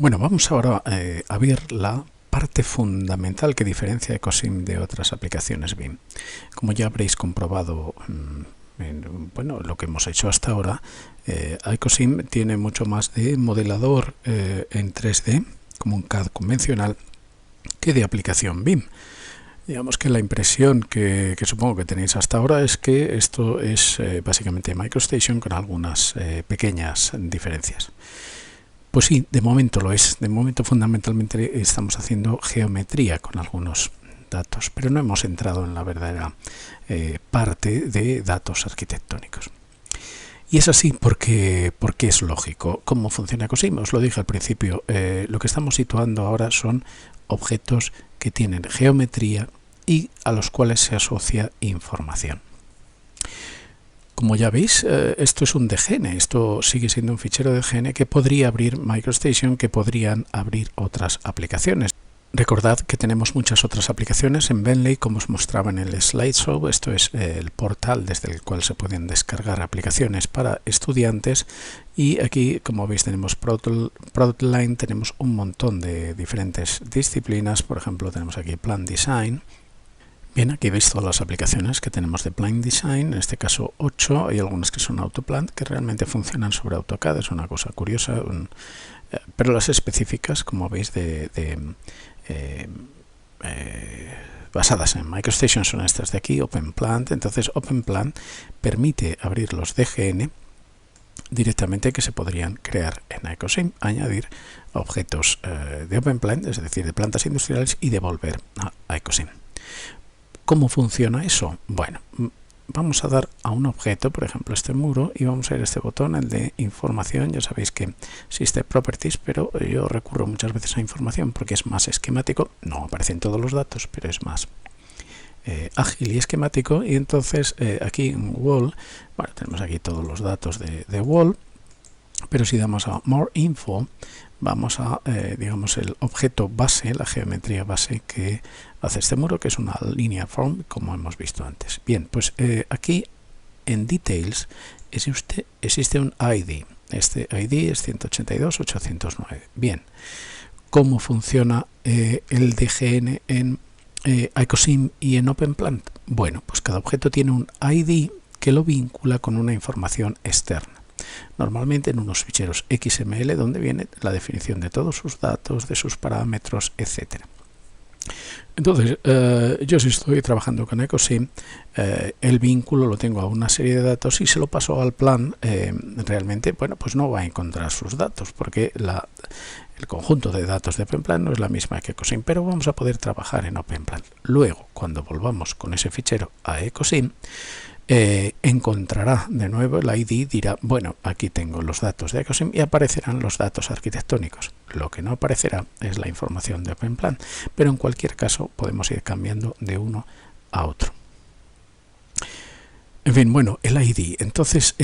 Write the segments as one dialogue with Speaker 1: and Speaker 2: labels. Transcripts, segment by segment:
Speaker 1: Bueno, vamos ahora a ver la parte fundamental que diferencia EcoSim de otras aplicaciones BIM. Como ya habréis comprobado bueno, lo que hemos hecho hasta ahora, EcoSim tiene mucho más de modelador en 3D, como un CAD convencional, que de aplicación BIM. Digamos que la impresión que supongo que tenéis hasta ahora es que esto es básicamente MicroStation con algunas pequeñas diferencias. Pues sí, de momento lo es. De momento fundamentalmente estamos haciendo geometría con algunos datos, pero no hemos entrado en la verdadera parte de datos arquitectónicos. Y es así porque es lógico. ¿Cómo funciona EcoSim? Os lo dije al principio. Lo que estamos situando ahora son objetos que tienen geometría y a los cuales se asocia información. Como ya veis, esto es un DGN, esto sigue siendo un fichero de DGN que podría abrir MicroStation, que podrían abrir otras aplicaciones. Recordad que tenemos muchas otras aplicaciones en Bentley, como os mostraba en el slideshow. Esto es el portal desde el cual se pueden descargar aplicaciones para estudiantes, y aquí, como veis, tenemos Product Line, tenemos un montón de diferentes disciplinas. Por ejemplo, tenemos aquí Plan Design. Bien, aquí veis todas las aplicaciones que tenemos de Plan Design, en este caso 8, hay algunas que son Autoplan, que realmente funcionan sobre AutoCAD, es una cosa curiosa, pero las específicas, como veis, basadas en MicroStation son estas de aquí, OpenPlant. Entonces OpenPlant permite abrir los DGN directamente, que se podrían crear en EcoSim, añadir objetos de OpenPlant, es decir, de plantas industriales, y devolver a EcoSim. ¿Cómo funciona eso? Bueno, vamos a dar a un objeto, por ejemplo este muro, y vamos a ir a este botón, el de información. Ya sabéis que existe properties, pero yo recurro muchas veces a información porque es más esquemático. No aparecen todos los datos, pero es más ágil y esquemático. Y entonces aquí en wall, bueno, tenemos aquí todos los datos de wall, pero si damos a more info, vamos a, digamos, el objeto base, la geometría base que hace este muro, que es una línea form, como hemos visto antes. Bien, pues aquí en Details existe un ID. Este ID es 182.809. Bien, ¿cómo funciona el DGN en EcoSim y en OpenPlant? Bueno, pues cada objeto tiene un ID que lo vincula con una información externa. Normalmente en unos ficheros XML, donde viene la definición de todos sus datos, de sus parámetros, etc. Entonces, yo si estoy trabajando con EcoSim, el vínculo lo tengo a una serie de datos y se lo paso al plan. Realmente, bueno, pues no va a encontrar sus datos, porque el conjunto de datos de OpenPlant no es la misma que EcoSim, pero vamos a poder trabajar en OpenPlant. Luego, cuando volvamos con ese fichero a EcoSim, encontrará de nuevo el ID, dirá, bueno, aquí tengo los datos de EcoSim, y aparecerán los datos arquitectónicos. Lo que no aparecerá es la información de OpenPlant, pero en cualquier caso podemos ir cambiando de uno a otro. En fin, bueno, el ID. Entonces,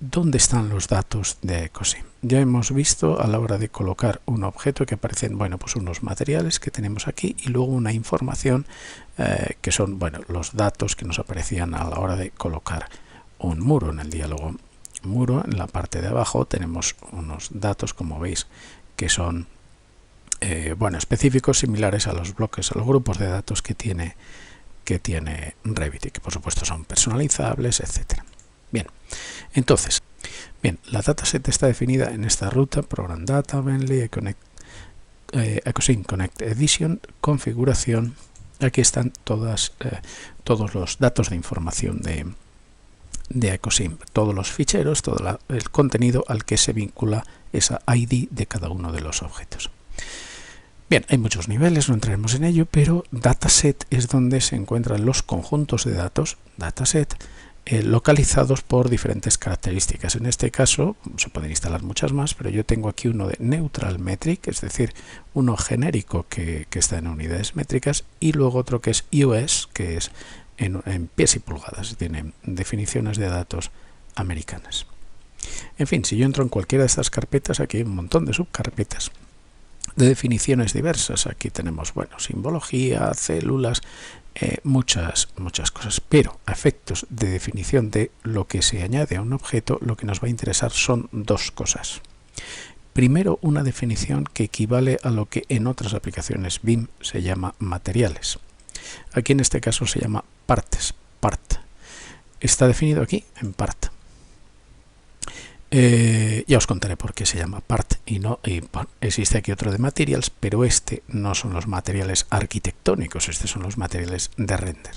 Speaker 1: ¿dónde están los datos de EcoSim? Ya hemos visto a la hora de colocar un objeto que aparecen, bueno, pues unos materiales que tenemos aquí, y luego una información que son, bueno, los datos que nos aparecían a la hora de colocar un muro. En el diálogo muro, en la parte de abajo, tenemos unos datos, como veis, que son bueno, específicos, similares a los bloques, a los grupos de datos que tiene Revit, y que por supuesto son personalizables, etc. Bien, entonces, bien, la dataset está definida en esta ruta: Program Data, Bentley, EcoSim Connect Edition, configuración. Aquí están todos los datos de información de EcoSim, todos los ficheros, todo el contenido al que se vincula esa ID de cada uno de los objetos. Bien, hay muchos niveles, no entraremos en ello, pero dataset es donde se encuentran los conjuntos de datos, dataset, localizados por diferentes características. En este caso se pueden instalar muchas más, pero yo tengo aquí uno de Neutral Metric, es decir, uno genérico que está en unidades métricas, y luego otro que es US, que es en pies y pulgadas, tiene definiciones de datos americanas. En fin, si yo entro en cualquiera de estas carpetas, aquí hay un montón de subcarpetas de definiciones diversas. Aquí tenemos, bueno, simbología, células, muchas cosas, pero a efectos de definición de lo que se añade a un objeto, lo que nos va a interesar son dos cosas. Primero, una definición que equivale a lo que en otras aplicaciones BIM se llama materiales. Aquí en este caso se llama partes, part. Está definido aquí en part. Ya os contaré por qué se llama part y no. Bueno, existe aquí otro de materials, pero este no son los materiales arquitectónicos, estos son los materiales de render.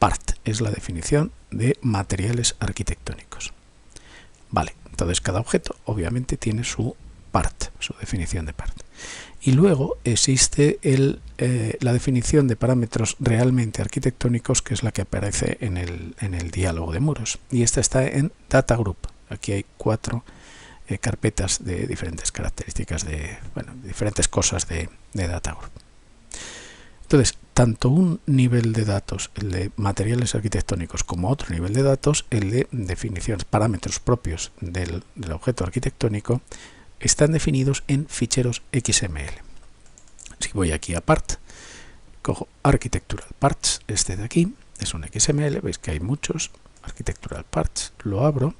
Speaker 1: Part es la definición de materiales arquitectónicos. Vale, entonces cada objeto obviamente tiene su part, su definición de part. Y luego existe la definición de parámetros realmente arquitectónicos, que es la que aparece en el diálogo de muros. Y esta está en Data Group. Aquí hay 4 carpetas de diferentes características, de diferentes cosas de Data Group. Entonces, tanto un nivel de datos, el de materiales arquitectónicos, como otro nivel de datos, el de definiciones, parámetros propios del objeto arquitectónico, están definidos en ficheros XML. Si voy aquí a Part, cojo Architectural Parts, este de aquí, es un XML, veis que hay muchos, Architectural Parts, lo abro.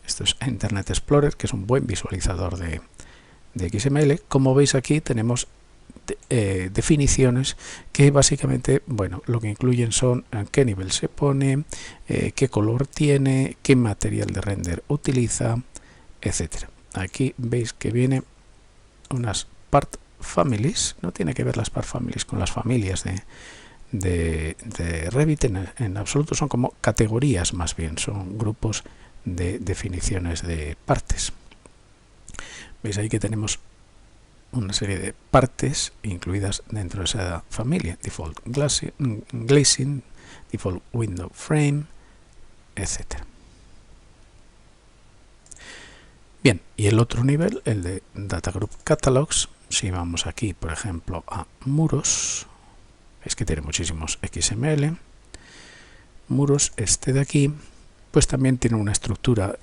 Speaker 1: Esto es Internet Explorer, que es un buen visualizador de XML. Como veis aquí tenemos definiciones que básicamente, bueno, lo que incluyen son en qué nivel se pone, qué color tiene, qué material de render utiliza, etcétera. Aquí veis que viene unas part families, no tiene que ver las part families con las familias de Revit en absoluto, son como categorías, más bien son grupos de definiciones de partes. Veis ahí que tenemos una serie de partes incluidas dentro de esa familia: default glazing, default window frame, etcétera. Bien, y el otro nivel, el de Data Group Catalogs, si vamos aquí, por ejemplo, a muros, veis que tiene muchísimos XML. Muros, este de aquí, pues también tiene una estructura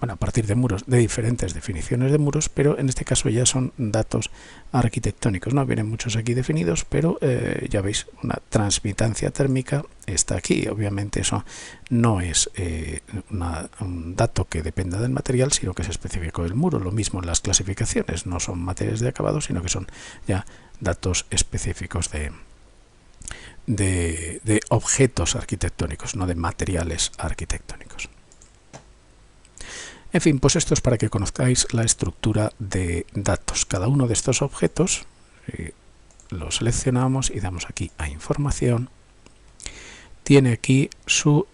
Speaker 1: a partir de muros, de diferentes definiciones de muros, pero en este caso ya son datos arquitectónicos. No vienen muchos aquí definidos, pero ya veis, una transmitancia térmica está aquí. Obviamente eso no es un dato que dependa del material, sino que es específico del muro. Lo mismo en las clasificaciones, no son materiales de acabado, sino que son ya datos específicos de objetos arquitectónicos, no de materiales arquitectónicos. En fin, pues esto es para que conozcáis la estructura de datos. Cada uno de estos objetos lo seleccionamos y damos aquí a información. Tiene aquí su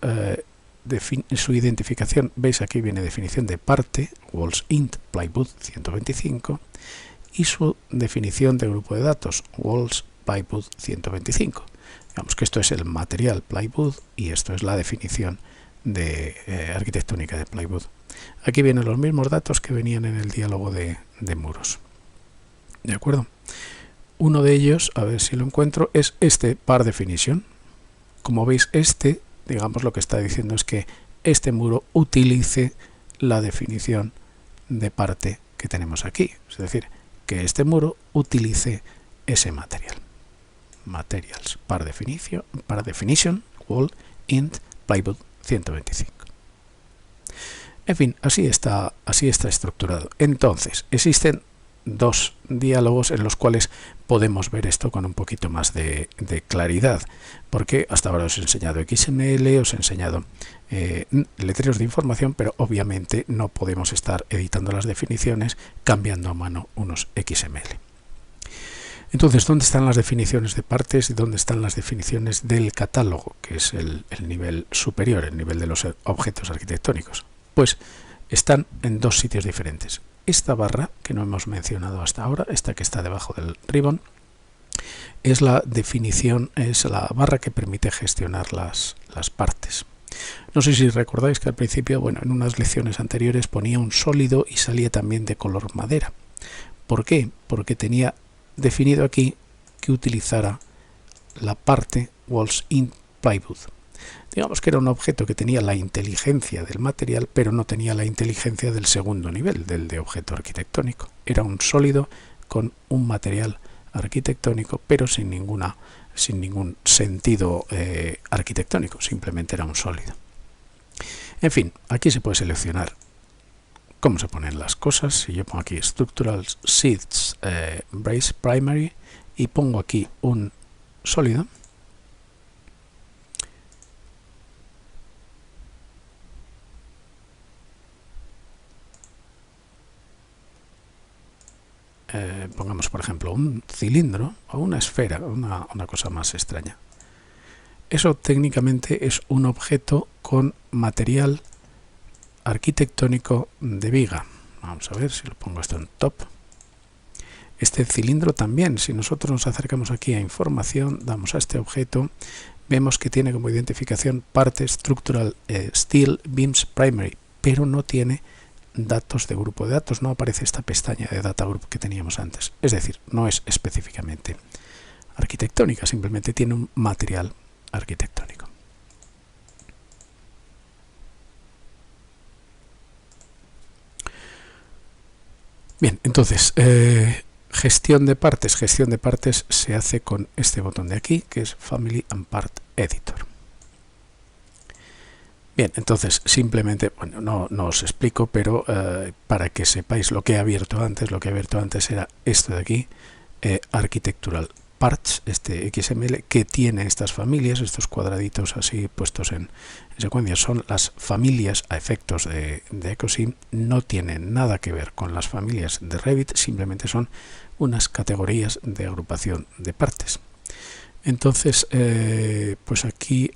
Speaker 1: identificación. Veis, aquí viene definición de parte, walls int plywood 125, y su definición de grupo de datos, walls plywood 125. Digamos que esto es el material plywood y esto es la definición de arquitectónica de plywood. Aquí vienen los mismos datos que venían en el diálogo de muros. ¿De acuerdo? Uno de ellos, a ver si lo encuentro, es este par definition. Como veis, digamos, lo que está diciendo es que este muro utilice la definición de parte que tenemos aquí. Es decir, que este muro utilice ese material. Materials, par definition, wall, int, plywood 125. En fin, así está estructurado. Entonces, existen dos diálogos en los cuales podemos ver esto con un poquito más de claridad, porque hasta ahora os he enseñado XML, os he enseñado letreros de información, pero obviamente no podemos estar editando las definiciones cambiando a mano unos XML. Entonces, ¿dónde están las definiciones de partes y dónde están las definiciones del catálogo, que es el nivel superior, el nivel de los objetos arquitectónicos? Pues están en dos sitios diferentes. Esta barra que no hemos mencionado hasta ahora, esta que está debajo del ribbon, es la definición, es la barra que permite gestionar las partes. No sé si recordáis que al principio, bueno, en unas lecciones anteriores ponía un sólido y salía también de color madera. ¿Por qué? Porque tenía definido aquí que utilizara la parte walls int plywood. Digamos que era un objeto que tenía la inteligencia del material, pero no tenía la inteligencia del segundo nivel, del de objeto arquitectónico. Era un sólido con un material arquitectónico, pero sin ningún sentido arquitectónico, simplemente era un sólido. En fin, aquí se puede seleccionar cómo se ponen las cosas. Si yo pongo aquí Structural Sheets Brace Primary y pongo aquí un sólido, pongamos por ejemplo un cilindro o una esfera, una cosa más extraña. Eso técnicamente es un objeto con material arquitectónico de viga. Vamos a ver si lo pongo esto en top. Este cilindro también, si nosotros nos acercamos aquí a información, damos a este objeto, vemos que tiene como identificación parte Structural Steel Beams Primary, pero no tiene datos de grupo de datos, no aparece esta pestaña de Data Group que teníamos antes. Es decir, no es específicamente arquitectónica, simplemente tiene un material arquitectónico. Bien, entonces, gestión de partes se hace con este botón de aquí, que es Family and Part Editor. Bien, entonces simplemente, bueno, no os explico, pero para que sepáis lo que he abierto antes era esto de aquí, Architectural Parts, este XML, que tiene estas familias, estos cuadraditos así puestos en secuencia, son las familias a efectos de EcoSim, no tienen nada que ver con las familias de Revit, simplemente son unas categorías de agrupación de partes. Entonces, pues aquí,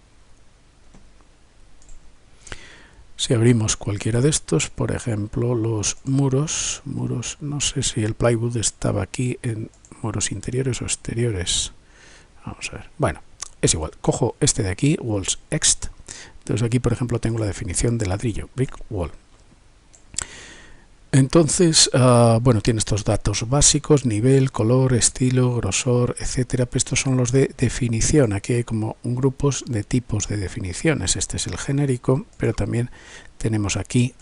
Speaker 1: si abrimos cualquiera de estos, por ejemplo, los muros, no sé si el plywood estaba aquí en muros interiores o exteriores. Vamos a ver. Bueno, es igual. Cojo este de aquí, Walls Ext. Entonces aquí, por ejemplo, tengo la definición de ladrillo, Brick Wall. Entonces, bueno, tiene estos datos básicos, nivel, color, estilo, grosor, etcétera. Pero estos son los de definición. Aquí hay como grupos de tipos de definiciones. Este es el genérico, pero también tenemos aquí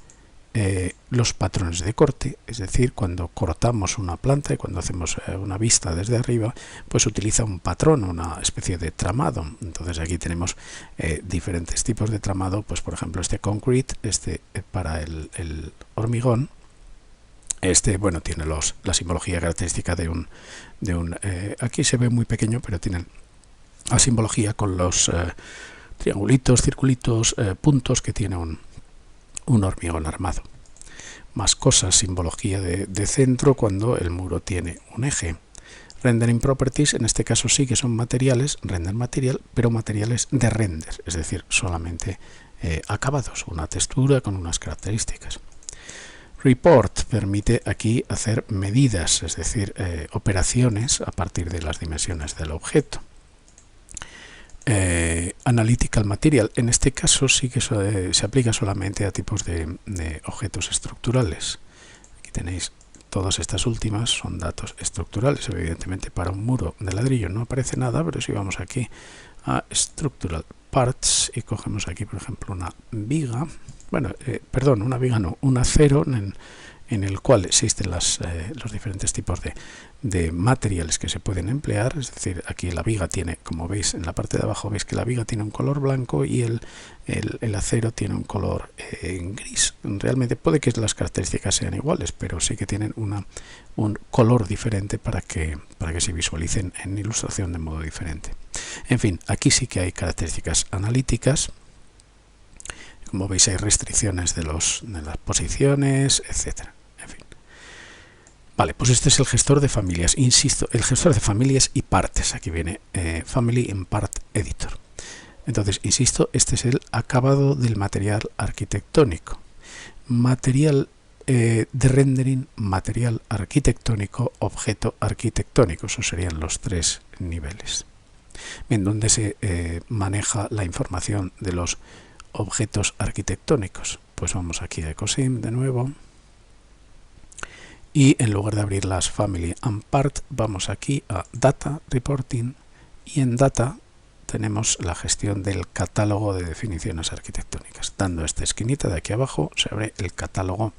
Speaker 1: los patrones de corte, es decir, cuando cortamos una planta y cuando hacemos una vista desde arriba, pues utiliza un patrón, una especie de tramado. Entonces aquí tenemos diferentes tipos de tramado, pues por ejemplo este concrete, este para el hormigón. Este, bueno, tiene la simbología característica de un aquí se ve muy pequeño, pero tienen la simbología con los triangulitos, circulitos, puntos que tiene un hormigón armado. Más cosas, simbología de centro cuando el muro tiene un eje. Rendering properties, en este caso sí que son materiales, render material, pero materiales de render, es decir, solamente acabados, una textura con unas características. Report permite aquí hacer medidas, es decir, operaciones a partir de las dimensiones del objeto. Analytical Material, en este caso sí que se aplica solamente a tipos de objetos estructurales. Aquí tenéis todas estas últimas, son datos estructurales. Evidentemente para un muro de ladrillo no aparece nada, pero si vamos aquí a Structural Parts y cogemos aquí, por ejemplo, una viga, bueno, perdón, una viga no, un acero en el cual existen los diferentes tipos de materiales que se pueden emplear, es decir, aquí la viga tiene, como veis en la parte de abajo, veis que la viga tiene un color blanco y el acero tiene un color gris. Realmente puede que las características sean iguales, pero sí que tienen un color diferente para que se visualicen en ilustración de modo diferente. En fin, aquí sí que hay características analíticas. Como veis hay restricciones de las posiciones, etcétera. En fin. Vale, pues este es el gestor de familias. Insisto, el gestor de familias y partes. Aquí viene Family and Part Editor. Entonces, insisto, este es el acabado del material arquitectónico. Material de rendering, material arquitectónico, objeto arquitectónico. Esos serían los tres niveles. Bien, donde se maneja la información de los objetos arquitectónicos. Pues vamos aquí a EcoSim de nuevo y en lugar de abrir las Family and Part vamos aquí a Data Reporting y en Data tenemos la gestión del catálogo de definiciones arquitectónicas. Dando esta esquinita de aquí abajo se abre el catálogo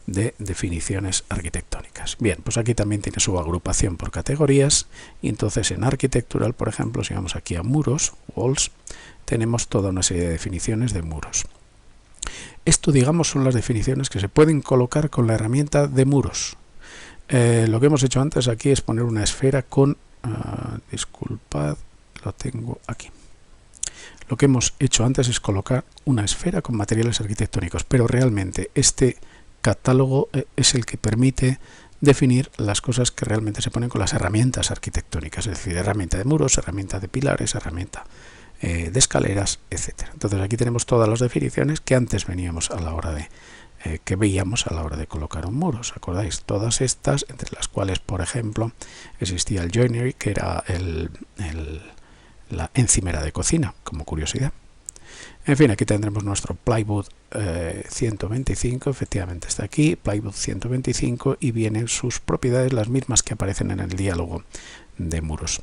Speaker 1: de definiciones arquitectónicas. Bien, pues aquí también tiene su agrupación por categorías y entonces en Architectural, por ejemplo, si vamos aquí a muros, walls, tenemos toda una serie de definiciones de muros. Esto, digamos, son las definiciones que se pueden colocar con la herramienta de muros. Lo que hemos hecho antes aquí es poner una esfera con... disculpad, lo tengo aquí. Lo que hemos hecho antes es colocar una esfera con materiales arquitectónicos, pero realmente este catálogo es el que permite definir las cosas que realmente se ponen con las herramientas arquitectónicas, es decir, herramienta de muros, herramienta de pilares, herramienta de escaleras, etcétera. Entonces aquí tenemos todas las definiciones que antes veníamos a la hora de que veíamos a la hora de colocar un muro. ¿Os acordáis? Todas estas, entre las cuales, por ejemplo, existía el joinery, que era la encimera de cocina, como curiosidad. En fin, aquí tendremos nuestro plywood 125, efectivamente está aquí, plywood 125, y vienen sus propiedades, las mismas que aparecen en el diálogo de muros.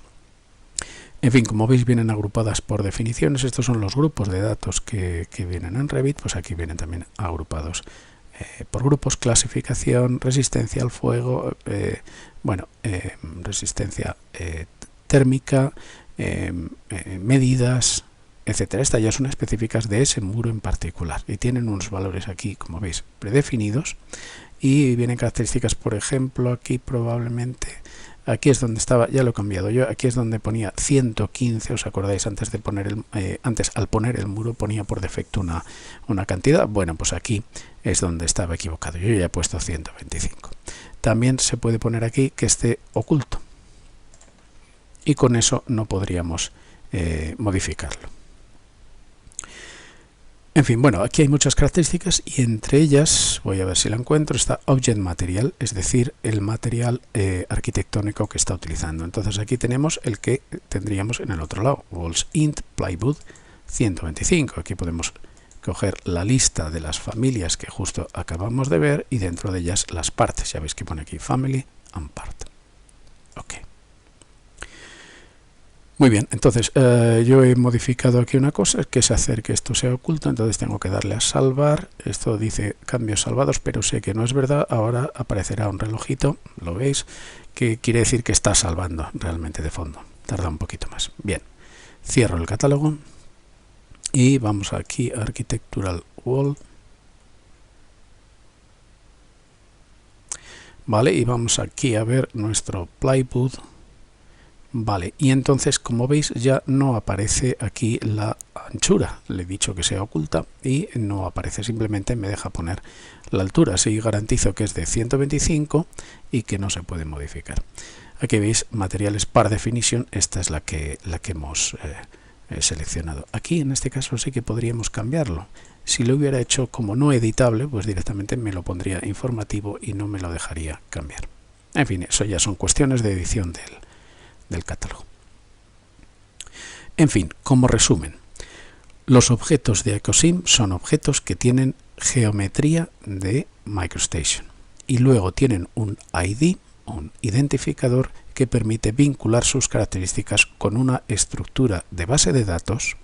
Speaker 1: En fin, como veis, vienen agrupadas por definiciones. Estos son los grupos de datos que vienen en Revit, pues aquí vienen también agrupados por grupos: clasificación, resistencia al fuego, resistencia térmica, medidas, etcétera. Estas ya son específicas de ese muro en particular y tienen unos valores aquí, como veis, predefinidos, y vienen características, por ejemplo, aquí probablemente, aquí es donde estaba, ya lo he cambiado yo, aquí es donde ponía 115, ¿os acordáis? Antes de poner al poner el muro ponía por defecto una cantidad. Bueno, pues aquí es donde estaba equivocado, yo ya he puesto 125. También se puede poner aquí que esté oculto, y con eso no podríamos modificarlo. En fin, bueno, aquí hay muchas características y entre ellas, voy a ver si la encuentro, está Object Material, es decir, el material arquitectónico que está utilizando. Entonces aquí tenemos el que tendríamos en el otro lado, Walls Int Plywood 125. Aquí podemos coger la lista de las familias que justo acabamos de ver y dentro de ellas las partes. Ya veis que pone aquí Family and Part. Ok. Muy bien, entonces yo he modificado aquí una cosa, que es hacer que esto sea oculto. Entonces tengo que darle a salvar. Esto dice cambios salvados, pero sé que no es verdad. Ahora aparecerá un relojito, lo veis, que quiere decir que está salvando realmente de fondo. Tarda un poquito más. Bien, cierro el catálogo y vamos aquí a Architectural Wall. Vale, y vamos aquí a ver nuestro plywood. Vale, y entonces, como veis, ya no aparece aquí la anchura. Le he dicho que sea oculta y no aparece, simplemente me deja poner la altura. Así garantizo que es de 125 y que no se puede modificar. Aquí veis materiales par definition, esta es la que hemos seleccionado. Aquí en este caso sí que podríamos cambiarlo. Si lo hubiera hecho como no editable, pues directamente me lo pondría informativo y no me lo dejaría cambiar. En fin, eso ya son cuestiones de edición del catálogo. En fin, como resumen, los objetos de EcoSim son objetos que tienen geometría de MicroStation y luego tienen un ID, un identificador, que permite vincular sus características con una estructura de base de datos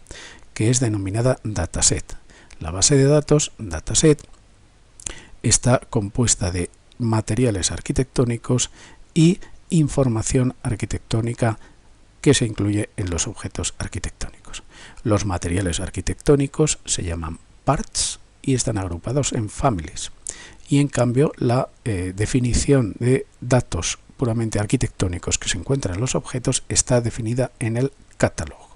Speaker 1: que es denominada dataset. La base de datos, dataset, está compuesta de materiales arquitectónicos y información arquitectónica que se incluye en los objetos arquitectónicos. Los materiales arquitectónicos se llaman parts y están agrupados en families. Y en cambio la definición de datos puramente arquitectónicos que se encuentran en los objetos está definida en el catálogo.